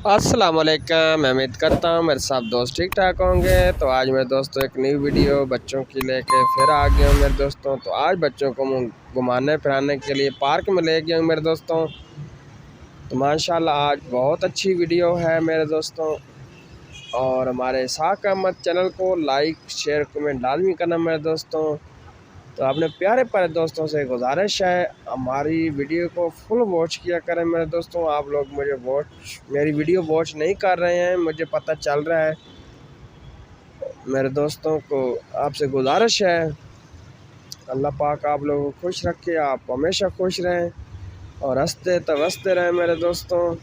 अस्सलाम वालेकुम। मैं उम्मीद करता हूँ मेरे सब दोस्त ठीक ठाक होंगे। तो आज मेरे दोस्तों एक नई वीडियो बच्चों की लेके फिर आ गया हूँ मेरे दोस्तों। तो आज बच्चों को घुमाने फिराने के लिए पार्क में ले गया हूँ मेरे दोस्तों। तो माशाल्लाह आज बहुत अच्छी वीडियो है मेरे दोस्तों। और हमारे इसाक अहमद चैनल को लाइक शेयर कमेंट लाजमी करना मेरे दोस्तों। तो अपने प्यारे प्यारे दोस्तों से गुजारिश है हमारी वीडियो को फुल वॉच किया करें मेरे दोस्तों। आप लोग मेरी वीडियो वॉच नहीं कर रहे हैं, मुझे पता चल रहा है। मेरे दोस्तों को आपसे गुजारिश है, अल्लाह पाक आप लोगों को खुश रखे, आप हमेशा खुश रहें और हंसते तवसते रहें मेरे दोस्तों।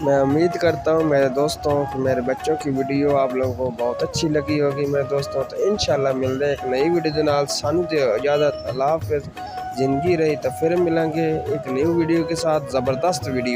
मैं उम्मीद करता हूँ मेरे दोस्तों कि मेरे बच्चों की वीडियो आप लोगों को बहुत अच्छी लगी होगी मेरे दोस्तों। तो इंशाल्लाह मिलते हैं एक नई वीडियो के नाल। सानू दे इजाज़त, अल्लाह हाफ़िज़। ज़िंदगी रही तो फिर मिलेंगे एक न्यू वीडियो के साथ, ज़बरदस्त वीडियो।